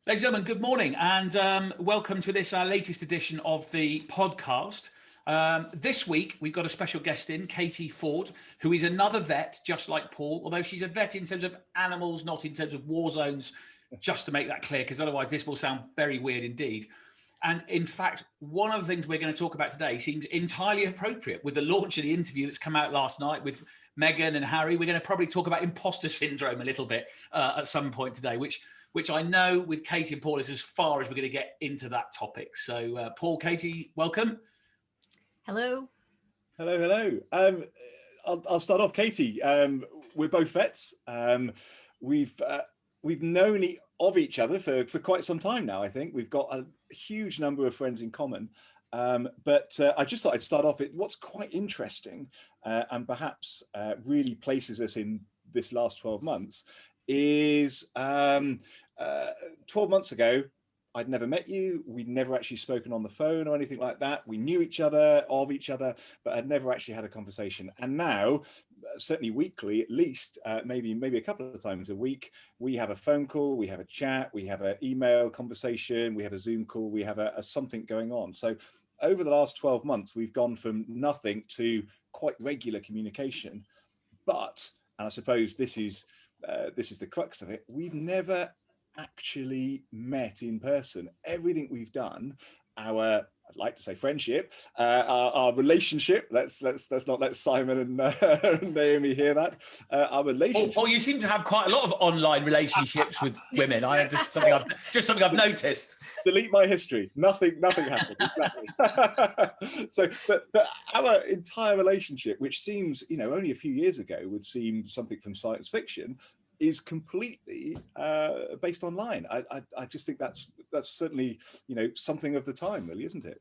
Ladies and gentlemen, good morning and welcome to this, our latest edition of the podcast. This week, we've got a special guest in, Katie Ford, who is another vet, just like Paul, although she's a vet in terms of animals, not in terms of war zones, just to make that clear, because otherwise this will sound very weird indeed. And in fact, one of the things we're going to talk about today seems entirely appropriate with the launch of the interview that's come out last night with Meghan and Harry. We're going to probably talk about imposter syndrome a little bit at some point today, which I know with Katie and Paul is as far as we're going to get into that topic. So Paul, Katie, welcome. Hello. Hello. I'll start off, Katie. We're both vets. We've known of each other for quite some time now. I think we've got a huge number of friends in common. But I just thought I'd start off. What's quite interesting and perhaps really places us in this last 12 months is 12 months ago, I'd never met you. We'd never actually spoken on the phone or anything like that. We knew each other, but had never actually had a conversation. And now, certainly weekly, at least, maybe a couple of times a week, we have a phone call, we have a chat, we have an email conversation, we have a Zoom call, we have a something going on. So over the last 12 months, we've gone from nothing to quite regular communication. But, and I suppose this is the crux of it, we've never actually met in person. Everything we've done, I'd like to say friendship, our relationship, let's not let Simon and Naomi hear that, our relationship. Oh, you seem to have quite a lot of online relationships with women. Just something I've noticed. Delete my history. Nothing happened. Exactly. So, but our entire relationship, which seems, only a few years ago would seem something from science fiction, is completely based online. I just think that's certainly something of the time, really, isn't it?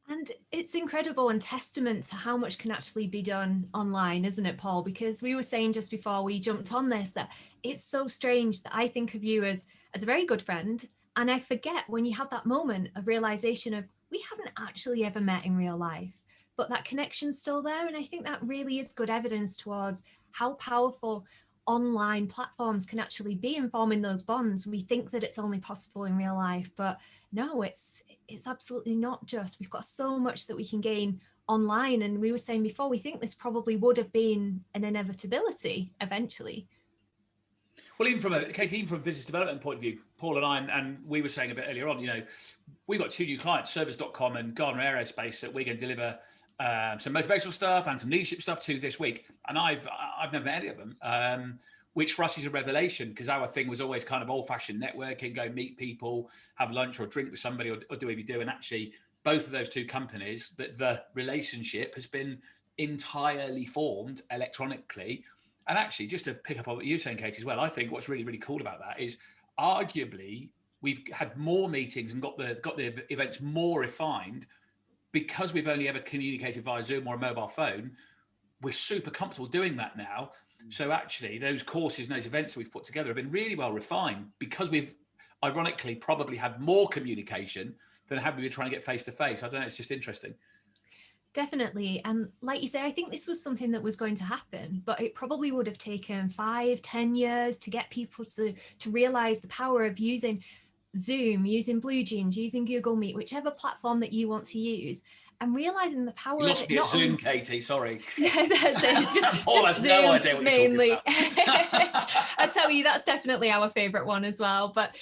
And it's incredible and testament to how much can actually be done online, isn't it, Paul? Because we were saying just before we jumped on this that it's so strange that I think of you as a very good friend, and I forget when you have that moment of realization of we haven't actually ever met in real life, but that connection's still there. And I think that really is good evidence towards how powerful online platforms can actually be in forming those bonds. We think that it's only possible in real life, but no, it's absolutely not just. We've got so much that we can gain online. And we were saying before, we think this probably would have been an inevitability eventually. Well, even from a business development point of view, Paul and I, and we were saying a bit earlier on, we've got two new clients, Service.com and Gardner Aerospace, that we're going to deliver some motivational stuff and some leadership stuff to this week. And I've never met any of them, which for us is a revelation, because our thing was always kind of old-fashioned networking, go meet people, have lunch or drink with somebody or do whatever you do. And actually, both of those two companies, that the relationship has been entirely formed electronically. And actually, just to pick up on what you're saying, Kate, as well, I think what's really, really cool about that is arguably we've had more meetings and got the events more refined because we've only ever communicated via Zoom or a mobile phone. We're super comfortable doing that now. So actually, those courses and those events that we've put together have been really well refined because we've, ironically, probably had more communication than had we been trying to get face-to-face. I don't know, it's just interesting. Definitely. And like you say, I think this was something that was going to happen, but it probably would have taken 5-10 years to get people to realize the power of using Zoom, using Blue Jeans, using Google Meet, whichever platform that you want to use, and realizing the power. You lost me at Zoom, Katie. Sorry. Yeah, that's it. Just Zoom, no idea what mainly. You're talking about. I tell you, that's definitely our favorite one as well. But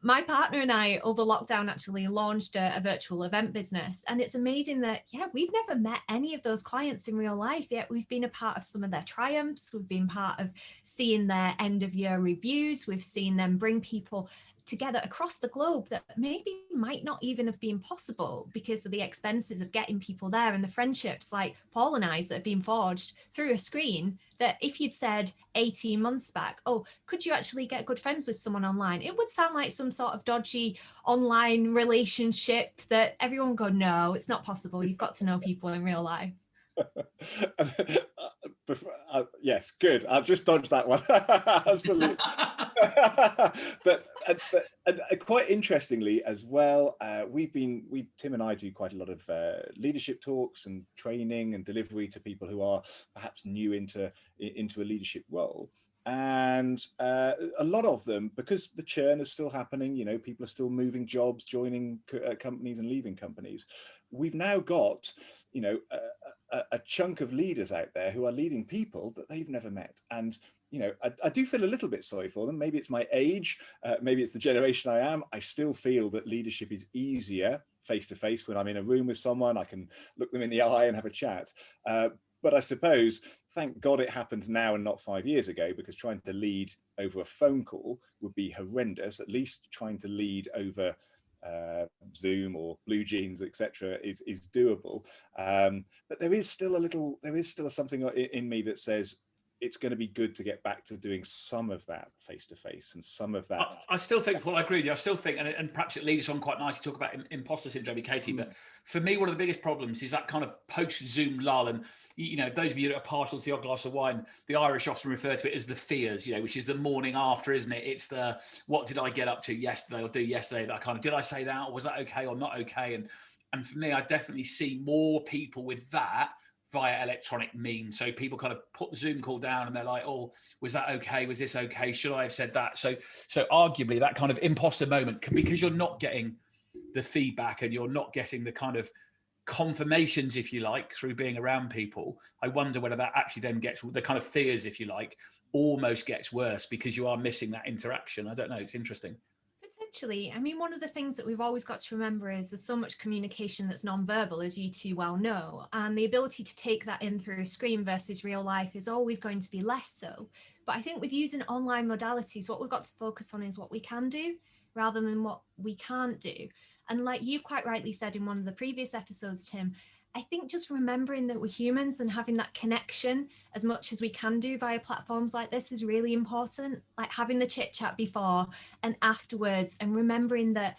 my partner and I, over lockdown, actually launched a virtual event business, and it's amazing that we've never met any of those clients in real life yet. We've been a part of some of their triumphs. We've been part of seeing their end of year reviews. We've seen them bring people together across the globe that maybe might not even have been possible because of the expenses of getting people there, and the friendships like Paul and I's that have been forged through a screen, that if you'd said 18 months back, oh, could you actually get good friends with someone online? It would sound like some sort of dodgy online relationship that everyone would go, no, it's not possible. You've got to know people in real life. Yes, good. I've just dodged that one. Absolutely. but quite interestingly as well, Tim and I do quite a lot of leadership talks and training and delivery to people who are perhaps new into a leadership role. And a lot of them, because the churn is still happening, you know, people are still moving jobs, joining companies and leaving companies. We've now got, you know, a chunk of leaders out there who are leading people that they've never met. And, you know, I do feel a little bit sorry for them. Maybe it's my age, maybe it's the generation I am. I still feel that leadership is easier face to face. When I'm in a room with someone, I can look them in the eye and have a chat. But I suppose, thank God it happened now and not 5 years ago, because trying to lead over a phone call would be horrendous. At least trying to lead over Zoom or Blue Jeans, etc., is doable. But there is still something in me that says it's going to be good to get back to doing some of that face to face and some of that. I still think, Paul, I agree with you. I still think, and perhaps it leads on quite nicely to talk about imposter syndrome, Katie. But for me, one of the biggest problems is that kind of post-Zoom lull. And, you know, those of you that are partial to your glass of wine, the Irish often refer to it as the fears, you know, which is the morning after, isn't it? It's the, what did I get up to yesterday or do yesterday that I kind of, did I say that, or was that okay or not okay? And for me, I definitely see more people with that via electronic means. So people kind of put the Zoom call down and they're like, oh, was that okay? Was this okay? Should I have said that? So arguably that kind of imposter moment, because you're not getting the feedback and you're not getting the kind of confirmations, if you like, through being around people, I wonder whether that actually then gets the kind of fears, if you like, almost gets worse because you are missing that interaction. I don't know. It's interesting. Potentially. I mean, one of the things that we've always got to remember is there's so much communication that's non-verbal, as you two well know, and the ability to take that in through a screen versus real life is always going to be less so. But I think with using online modalities, what we've got to focus on is what we can do rather than what we can't do. And like you quite rightly said in one of the previous episodes, Tim, I think just remembering that we're humans and having that connection as much as we can do via platforms like this is really important. Like having the chit chat before and afterwards, and remembering that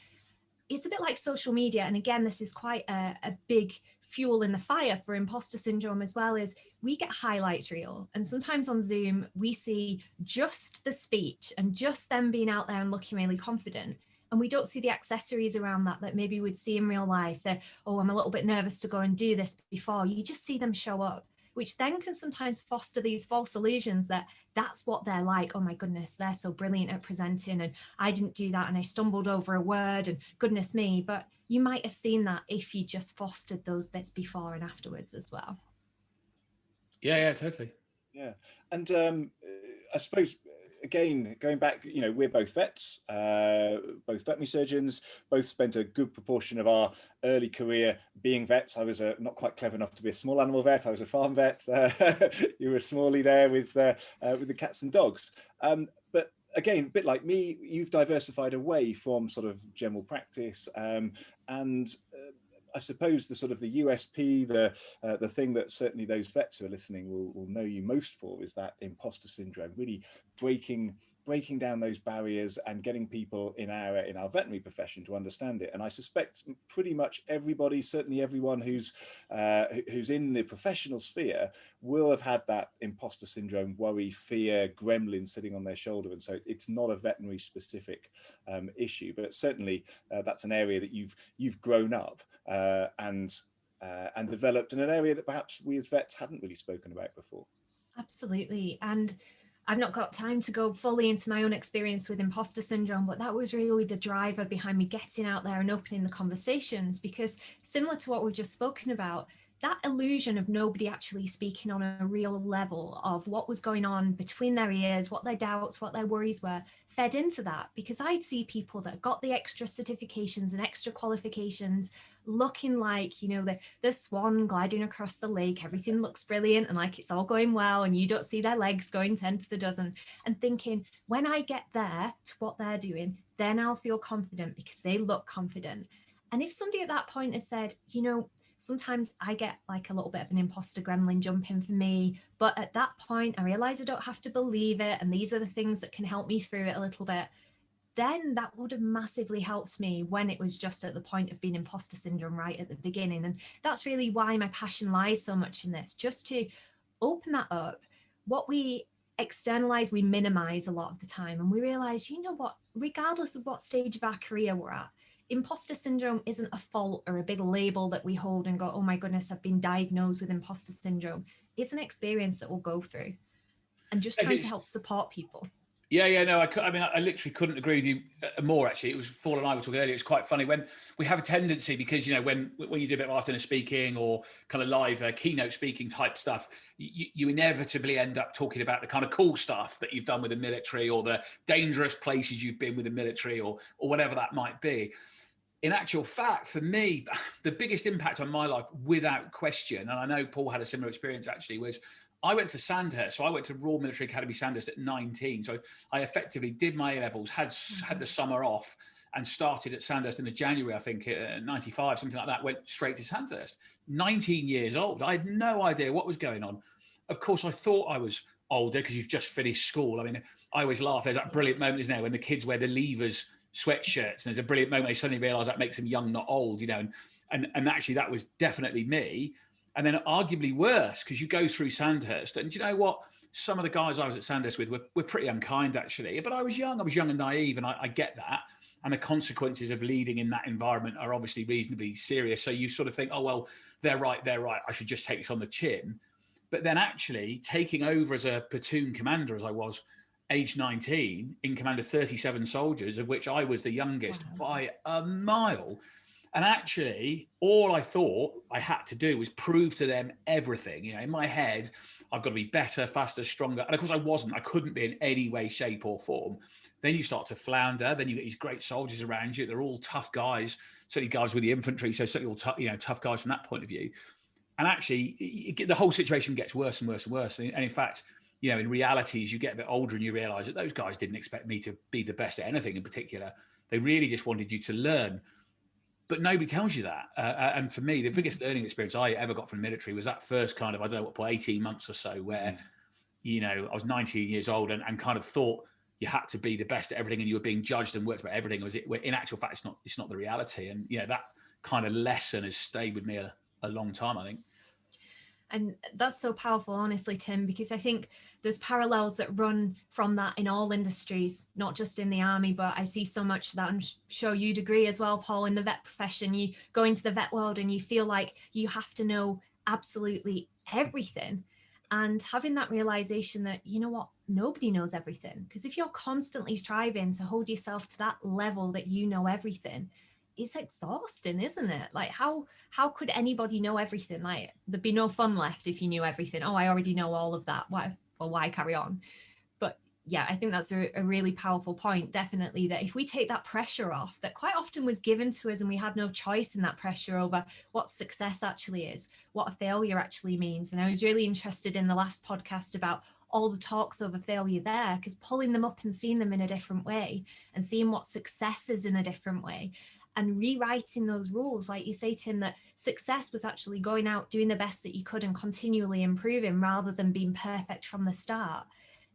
it's a bit like social media. And again, this is quite a big fuel in the fire for imposter syndrome as well, is we get highlights reel. And sometimes on Zoom, we see just the speech and just them being out there and looking really confident. And we don't see the accessories around that maybe we'd see in real life. That, oh, I'm a little bit nervous to go and do this before. You just see them show up, which then can sometimes foster these false illusions that that's what they're like. Oh my goodness, they're so brilliant at presenting and I didn't do that and I stumbled over a word and goodness me. But you might have seen that if you just fostered those bits before and afterwards as well. Yeah, totally. Yeah. And I suppose, again, going back, you know, we're both vets, both veterinary surgeons, both spent a good proportion of our early career being vets. I was not quite clever enough to be a small animal vet. I was a farm vet. You were smally there with the cats and dogs. But again, a bit like me, you've diversified away from sort of general practice, and I suppose the sort of the USP, the thing that certainly those vets who are listening will know you most for is that imposter syndrome, really breaking down those barriers and getting people in our veterinary profession to understand it. And I suspect pretty much everybody, certainly everyone who's in the professional sphere, will have had that imposter syndrome, worry, fear, gremlin sitting on their shoulder. And so it's not a veterinary specific issue, but certainly that's an area that you've grown up and developed in an area that perhaps we as vets hadn't really spoken about before. Absolutely. And I've not got time to go fully into my own experience with imposter syndrome, but that was really the driver behind me getting out there and opening the conversations, because similar to what we've just spoken about, that illusion of nobody actually speaking on a real level of what was going on between their ears, what their doubts, what their worries were, fed into that. Because I'd see people that got the extra certifications and extra qualifications looking like, you know, the swan gliding across the lake, everything looks brilliant and like it's all going well, and you don't see their legs going 10 to the dozen, and thinking, when I get there to what they're doing, then I'll feel confident because they look confident. And if somebody at that point has said, you know, sometimes I get like a little bit of an imposter gremlin jumping for me, but at that point I realize I don't have to believe it, and these are the things that can help me through it a little bit, then that would have massively helped me when it was just at the point of being imposter syndrome right at the beginning. And that's really why my passion lies so much in this, just to open that up. What we externalize, we minimize a lot of the time, and we realize, you know what, regardless of what stage of our career we're at, imposter syndrome isn't a fault or a big label that we hold and go, oh my goodness, I've been diagnosed with imposter syndrome. It's an experience that we'll go through. and just trying to help support people. Yeah, no, I mean, I literally couldn't agree with you more, actually. It was Paul and I were talking earlier. It's quite funny when we have a tendency, because, you know, when you do a bit of afternoon speaking or kind of live keynote speaking type stuff, you inevitably end up talking about the kind of cool stuff that you've done with the military, or the dangerous places you've been with the military, or whatever that might be. In actual fact, for me, the biggest impact on my life, without question, and I know Paul had a similar experience actually, was I went to Sandhurst. So I went to Royal Military Academy Sandhurst at 19. So I effectively did my A-levels, had the summer off, and started at Sandhurst in the January, I think, 95, something like that, went straight to Sandhurst. 19 years old. I had no idea what was going on. Of course, I thought I was older because you've just finished school. I mean, I always laugh. There's that brilliant moment, isn't there, when the kids wear the levers sweatshirts, and there's a brilliant moment they suddenly realise that makes them young, not old, you know, and actually that was definitely me. And then arguably worse, because you go through Sandhurst, and do you know what? Some of the guys I was at Sandhurst with were pretty unkind, actually. But I was young and naive, and I get that. And the consequences of leading in that environment are obviously reasonably serious. So you sort of think, oh, well, they're right. I should just take this on the chin. But then actually taking over as a platoon commander, as I was, age 19, in command of 37 soldiers, of which I was the youngest by a mile. And actually, all I thought I had to do was prove to them everything. You know, in my head, I've got to be better, faster, stronger. And of course, I wasn't. I couldn't be in any way, shape, or form. Then you start to flounder. Then you get these great soldiers around you. They're all tough guys, certainly guys with the infantry. So certainly all tough guys from that point of view. And actually, the whole situation gets worse and worse and worse. And in fact, you know, in reality, as you get a bit older and you realise that those guys didn't expect me to be the best at anything in particular. They really just wanted you to learn. But nobody tells you that. And for me, the biggest learning experience I ever got from the military was that first kind of, I don't know what, 18 months or so, where, you know, I was 19 years old and kind of thought you had to be the best at everything, and you were being judged and worked about everything. In actual fact, it's not the reality. And, you know, that kind of lesson has stayed with me a long time, I think. And that's so powerful, honestly, Tim, because I think there's parallels that run from that in all industries, not just in the army, but I see so much that I'm sure you'd agree as well, Paul, in the vet profession. You go into the vet world and you feel like you have to know absolutely everything. And having that realization that, you know what, nobody knows everything. Because if you're constantly striving to hold yourself to that level that you know everything, it's exhausting, isn't it? Like how could anybody know everything? Like there'd be no fun left if you knew everything. Oh, I already know all of that. Why carry on? But yeah, I think that's a really powerful point, definitely, that if we take that pressure off, that quite often was given to us and we had no choice in that pressure over what success actually is, what a failure actually means. And I was really interested in the last podcast about all the talks over failure there, because pulling them up and seeing them in a different way and seeing what success is in a different way, and rewriting those rules, like you say, Tim, that success was actually going out, doing the best that you could and continually improving rather than being perfect from the start.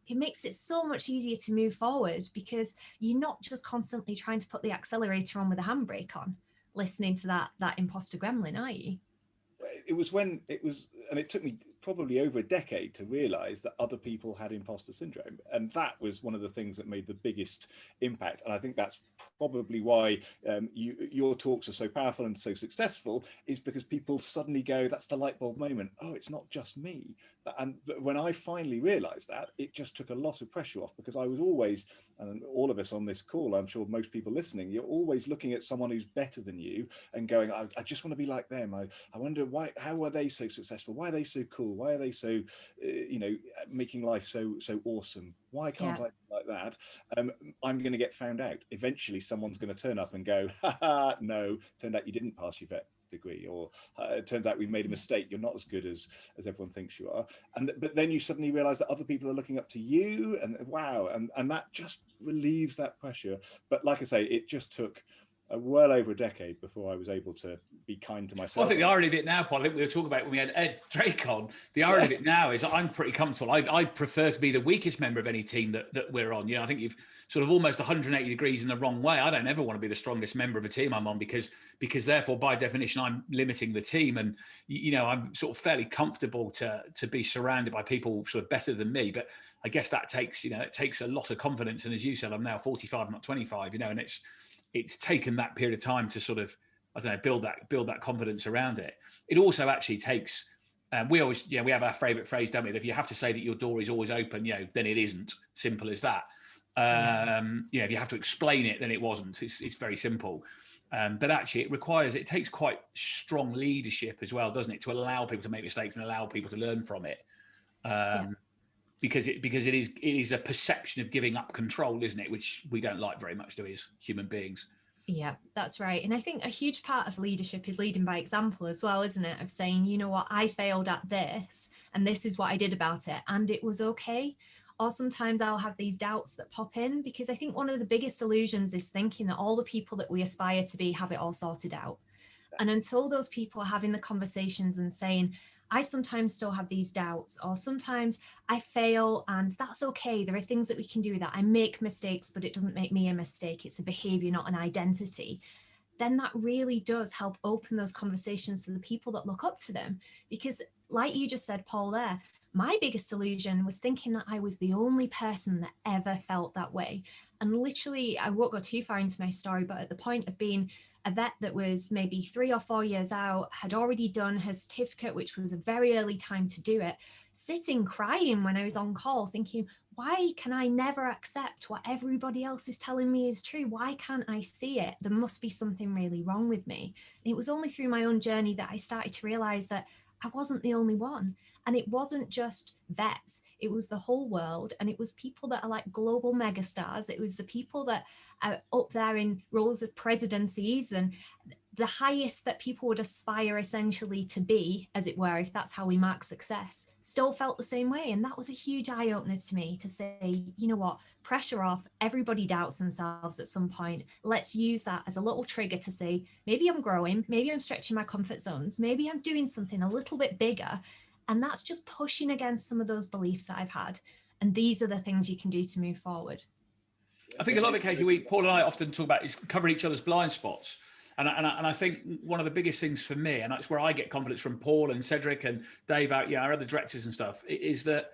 It makes it so much easier to move forward because you're not just constantly trying to put the accelerator on with a handbrake on, listening to that imposter gremlin, are you? It was when it was, and it took me probably over a decade to realize that other people had imposter syndrome. And that was one of the things that made the biggest impact. And I think that's probably why your talks are so powerful and so successful, is because people suddenly go, that's the light bulb moment. Oh, it's not just me. And when I finally realized that, it just took a lot of pressure off, because I was always, and all of us on this call, I'm sure most people listening, you're always looking at someone who's better than you and going, I just want to be like them. I wonder how are they so successful? Why are they so cool? Why are they so, making life so awesome? Why can't I be like that? I'm going to get found out. Eventually, someone's going to turn up and go, no, turned out you didn't pass your vet degree, or it turns out we've made a mistake. You're not as good as everyone thinks you are. But then you suddenly realize that other people are looking up to you, and wow, and that just relieves that pressure. But like I say, it just took well over a decade before I was able to be kind to myself. Well, I think the irony of it now, Paul, I think we were talking about when we had Ed Drake on, the irony of it now is I'm pretty comfortable. I prefer to be the weakest member of any team that we're on. You know, I think you've sort of almost 180 degrees in the wrong way. I don't ever want to be the strongest member of a team I'm on, because therefore, by definition, I'm limiting the team. And, you know, I'm sort of fairly comfortable to be surrounded by people sort of better than me. But I guess that takes, it takes a lot of confidence. And as you said, I'm now 45, not 25, and it's taken that period of time to sort of, I don't know, build that confidence around it. It also actually takes We always, we have our favourite phrase, don't we? That if you have to say that your door is always open, then it isn't. Simple as that. If you have to explain it, then it wasn't. It's very simple. But actually, it takes quite strong leadership as well, doesn't it, to allow people to make mistakes and allow people to learn from it. Because it is a perception of giving up control, isn't it? Which we don't like very much, do we, as human beings? Yeah, that's right. And I think a huge part of leadership is leading by example as well, isn't it? Of saying, you know what, I failed at this and this is what I did about it and it was okay. Or sometimes I'll have these doubts that pop in, because I think one of the biggest illusions is thinking that all the people that we aspire to be have it all sorted out. And until those people are having the conversations and saying, I sometimes still have these doubts, or sometimes I fail and that's okay. There are things that we can do with that. I make mistakes, but it doesn't make me a mistake. It's a behavior, not an identity. Then that really does help open those conversations to the people that look up to them. Because like you just said, Paul, there, my biggest illusion was thinking that I was the only person that ever felt that way. And literally, I won't go too far into my story, but at the point of being a vet that was maybe 3 or 4 years out, had already done her certificate, which was a very early time to do it, sitting crying when I was on call, thinking, why can I never accept what everybody else is telling me is true? Why can't I see it? There must be something really wrong with me. And it was only through my own journey that I started to realize that I wasn't the only one. And it wasn't just vets, it was the whole world. And it was people that are like global megastars. It was the people that are up there in roles of presidencies and the highest that people would aspire essentially to be, as it were, if that's how we mark success, still felt the same way. And that was a huge eye-opener to me, to say, you know what, pressure off, everybody doubts themselves at some point. Let's use that as a little trigger to say, maybe I'm growing, maybe I'm stretching my comfort zones, maybe I'm doing something a little bit bigger. And that's just pushing against some of those beliefs that I've had. And these are the things you can do to move forward. I think a lot of it, Katie, Paul and I often talk about is covering each other's blind spots. And I think one of the biggest things for me, and that's where I get confidence from Paul and Cedric and Dave, our other directors and stuff, is that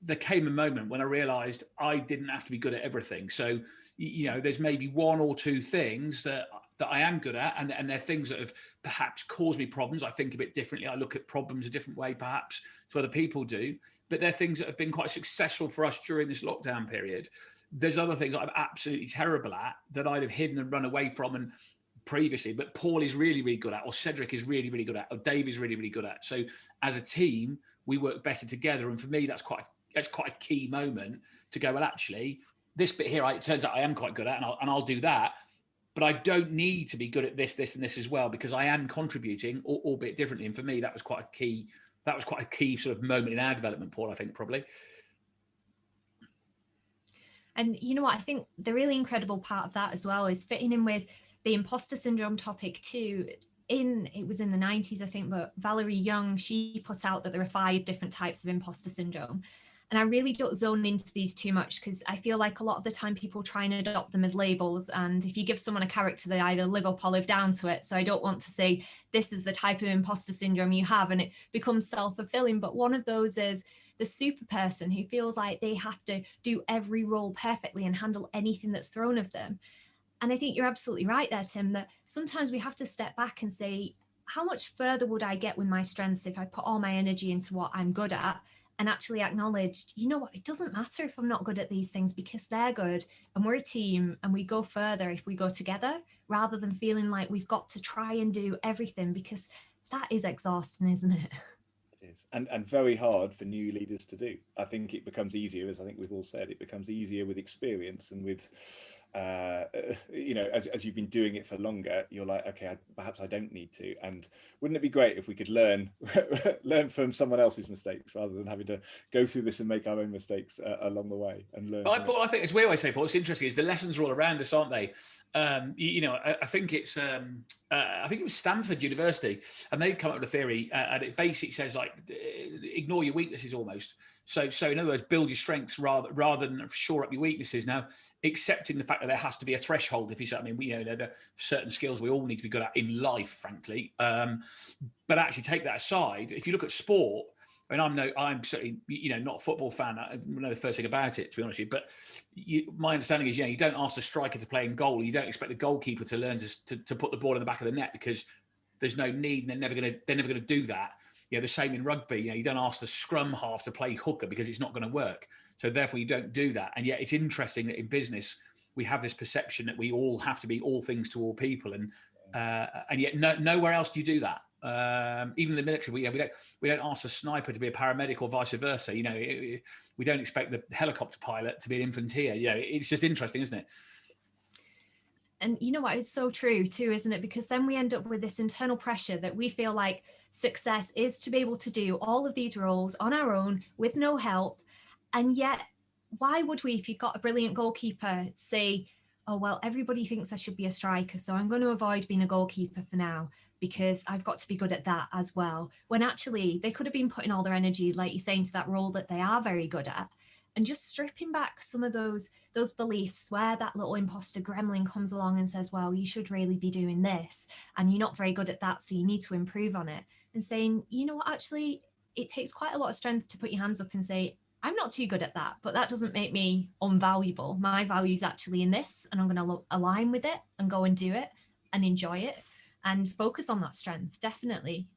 there came a moment when I realised I didn't have to be good at everything. So, there's maybe 1 or 2 things that I am good at, and they're things that have perhaps caused me problems. I think a bit differently. I look at problems a different way, perhaps, to other people do. But they're things that have been quite successful for us during this lockdown period. There's other things I'm absolutely terrible at that I'd have hidden and run away from and previously, but Paul is really, really good at, or Cedric is really, really good at, or Dave is really, really good at. So as a team, we work better together. And for me, that's quite a key moment to go, well, actually, this bit here, it turns out I am quite good at, and I'll do that. But I don't need to be good at this, and this as well, because I am contributing, albeit differently. And for me, that was quite a key. That was quite a key sort of moment in our development, Paul, I think, probably. And you know what? I think the really incredible part of that as well is fitting in with the imposter syndrome topic too. It was in the 90s, I think, but Valerie Young, she put out that there are 5 different types of imposter syndrome. And I really don't zone into these too much, because I feel like a lot of the time people try and adopt them as labels. And if you give someone a character, they either live up or live down to it. So I don't want to say this is the type of imposter syndrome you have and it becomes self-fulfilling. But one of those is the super person who feels like they have to do every role perfectly and handle anything that's thrown of them. And I think you're absolutely right there, Tim, that sometimes we have to step back and say, how much further would I get with my strengths if I put all my energy into what I'm good at? And actually acknowledged, you know what, it doesn't matter if I'm not good at these things, because they're good and we're a team and we go further if we go together, rather than feeling like we've got to try and do everything, because that is exhausting, isn't it? It is, and very hard for new leaders to do. I think it becomes easier, as I think we've all said, it becomes easier with experience and with as you've been doing it for longer, you're like, okay, perhaps I don't need to. And wouldn't it be great if we could learn from someone else's mistakes rather than having to go through this and make our own mistakes along the way and learn? Paul, I think it's weird I say, Paul, it's interesting, is the lessons are all around us, aren't they? I think it's I think it was Stanford University, and they've come up with a theory, and it basically says, like, ignore your weaknesses almost. So in other words, build your strengths rather than shore up your weaknesses. Now, accepting the fact that there has to be a threshold, if you say, I mean, there are certain skills we all need to be good at in life, frankly. But actually take that aside. If you look at sport, I mean, I'm certainly, not a football fan. I know the first thing about it, to be honest with you. But my understanding is, you don't ask the striker to play in goal. You don't expect the goalkeeper to learn to put the ball in the back of the net, because there's no need, and they're never going to do that. the same in rugby. You don't ask the scrum half to play hooker because it's not going to work. So therefore you don't do that. And yet it's interesting that in business, we have this perception that we all have to be all things to all people. And yet nowhere else do you do that. Even in the military, we don't ask a sniper to be a paramedic or vice versa. We don't expect the helicopter pilot to be an infantier. It's just interesting, isn't it? And you know what, it's so true too, isn't it? Because then we end up with this internal pressure that we feel like success is to be able to do all of these roles on our own with no help. And yet, why would we, if you've got a brilliant goalkeeper, say, oh, well, everybody thinks I should be a striker, so I'm going to avoid being a goalkeeper for now because I've got to be good at that as well. When actually they could have been putting all their energy, like you're saying, to that role that they are very good at, and just stripping back some of those beliefs where that little imposter gremlin comes along and says, well, you should really be doing this and you're not very good at that, so you need to improve on it. And saying, you know what, actually, it takes quite a lot of strength to put your hands up and say, I'm not too good at that, but that doesn't make me unvaluable. My value is actually in this, and I'm going to align with it and go and do it and enjoy it and focus on that strength. Definitely.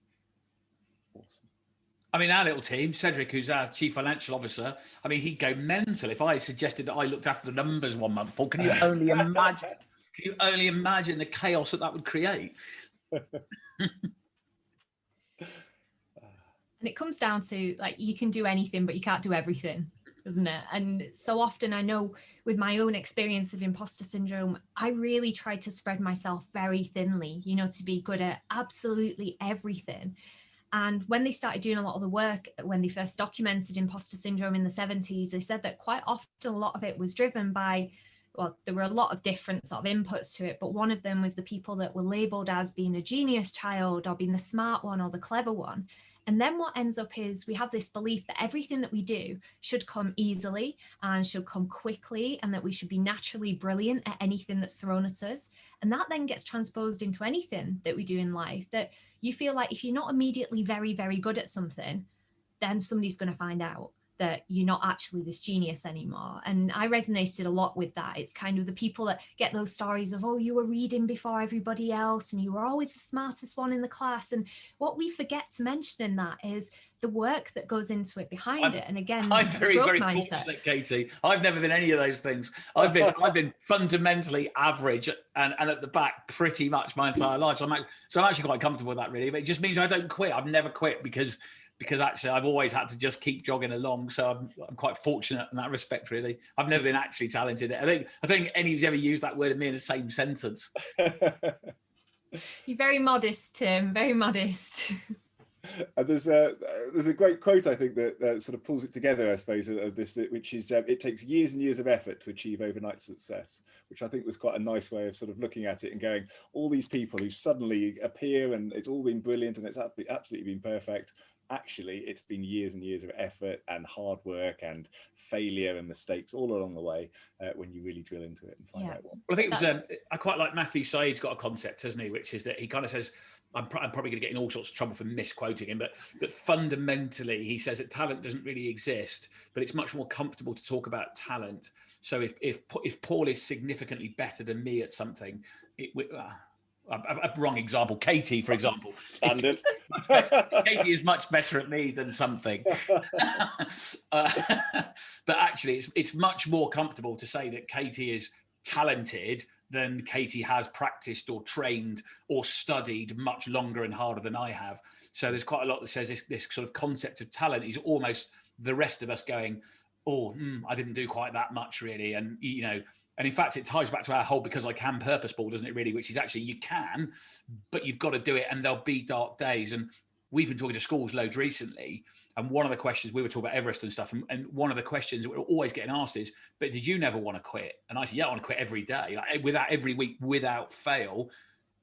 I mean, our little team, Cedric, who's our chief financial officer, I mean, he'd go mental if I suggested that I looked after the numbers one month. Paul, can you only imagine? Can you only imagine the chaos that would create? And it comes down to, like, you can do anything, but you can't do everything, isn't it? And so often I know with my own experience of imposter syndrome, I really tried to spread myself very thinly, to be good at absolutely everything. And when they started doing a lot of the work, when they first documented imposter syndrome in the 70s, they said that quite often a lot of it was driven by, well, there were a lot of different sort of inputs to it, but one of them was the people that were labeled as being a genius child or being the smart one or the clever one. And then what ends up is we have this belief that everything that we do should come easily and should come quickly, and that we should be naturally brilliant at anything that's thrown at us. And that then gets transposed into anything that we do in life, that you feel like if you're not immediately very, very good at something, then somebody's going to find out that you're not actually this genius anymore. And I resonated a lot with that. It's kind of the people that get those stories of, oh, you were reading before everybody else and you were always the smartest one in the class. And what we forget to mention in that is the work that goes into it behind it. And again, I'm very, very mindset. Fortunate, Katie. I've never been any of those things. I've been fundamentally average and at the back pretty much my entire life. So I'm actually quite comfortable with that, really. But it just means I don't quit. I've never quit because actually I've always had to just keep jogging along. So I'm quite fortunate in that respect, really. I've never been actually talented. I don't think anyone's ever used that word of me in the same sentence. You're very modest, Tim, very modest. And there's a great quote, I think, that sort of pulls it together, I suppose, of this, which is, it takes years and years of effort to achieve overnight success, which I think was quite a nice way of sort of looking at it and going, all these people who suddenly appear and it's all been brilliant and it's absolutely been perfect. Actually, it's been years and years of effort and hard work and failure and mistakes all along the way when you really drill into it and find out what. Well, I think it was, I quite like Matthew Said's got a concept, hasn't he, which is that he kind of says, I'm probably going to get in all sorts of trouble for misquoting him, but fundamentally he says that talent doesn't really exist, but it's much more comfortable to talk about talent. So if Paul is significantly better than me at something, a wrong example, Katie, for example. Standard. Katie is much better at me than something. But actually, it's much more comfortable to say that Katie is talented than Katie has practiced or trained or studied much longer and harder than I have. So there's quite a lot that says this sort of concept of talent is almost the rest of us going, oh, I didn't do quite that much really. And, and in fact, it ties back to our whole because I can purpose ball, doesn't it really? Which is actually you can, but you've got to do it and there'll be dark days. And we've been talking to schools loads recently. And one of the questions, we were talking about Everest and stuff. And one of the questions that we're always getting asked is, but did you never want to quit? And I said, yeah, I want to quit every day. Every week, without fail.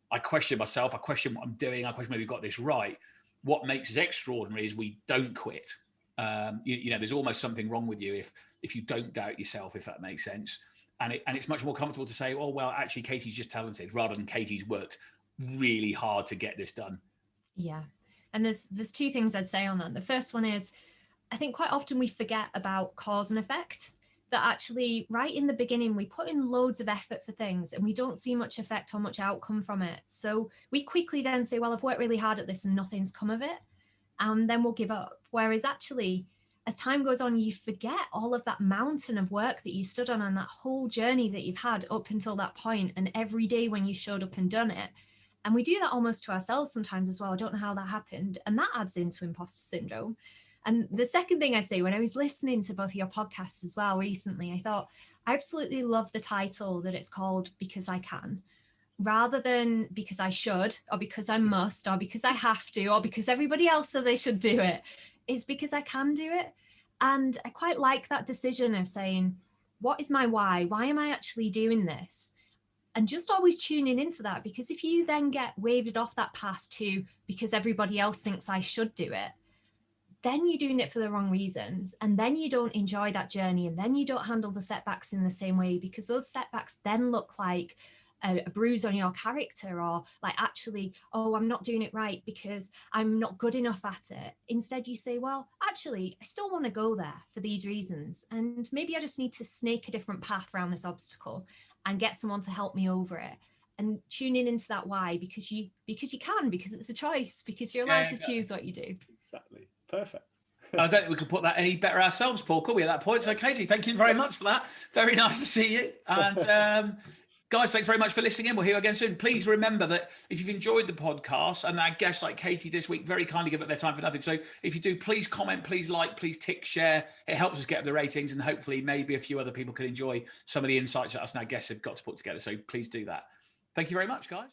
I question myself. I question what I'm doing. I question whether we've got this right. What makes us extraordinary is we don't quit. There's almost something wrong with you if you don't doubt yourself, if that makes sense. And it's much more comfortable to say, oh, well, actually, Katie's just talented, rather than Katie's worked really hard to get this done. Yeah. And there's two things I'd say on that. The first one is, I think quite often we forget about cause and effect, that actually right in the beginning, we put in loads of effort for things and we don't see much effect or much outcome from it. So we quickly then say, well, I've worked really hard at this and nothing's come of it. and then we'll give up. Whereas actually, as time goes on, you forget all of that mountain of work that you stood on and that whole journey that you've had up until that point, and every day when you showed up and done it. And we do that almost to ourselves sometimes as well. I don't know how that happened. And that adds into imposter syndrome. And the second thing I say, when I was listening to both of your podcasts as well recently, I thought, I absolutely love the title that it's called Because I Can, rather than because I should, or because I must, or because I have to, or because everybody else says I should do it. It's because I can do it. And I quite like that decision of saying, what is my why? Why am I actually doing this? And just always tuning into that, because if you then get waved off that path to because everybody else thinks I should do it, then you're doing it for the wrong reasons. And then you don't enjoy that journey. And then you don't handle the setbacks in the same way, because those setbacks then look like a bruise on your character, or like, actually, oh, I'm not doing it right because I'm not good enough at it. Instead, you say, well, actually, I still want to go there for these reasons. And maybe I just need to snake a different path around this obstacle and get someone to help me over it. And tuning into that why, because you can, because it's a choice, because you're allowed to choose what you do. Exactly. Perfect. I don't think we could put that any better ourselves, Paul, could we, at that point? So, Katie, thank you very much for that. Very nice to see you. And guys, thanks very much for listening in. We'll hear you again soon. Please remember that if you've enjoyed the podcast, and our guests like Katie this week very kindly give up their time for nothing. So if you do, please comment, please like, please tick, share. It helps us get up the ratings, and hopefully maybe a few other people can enjoy some of the insights that us and our guests have got to put together. So please do that. Thank you very much, guys.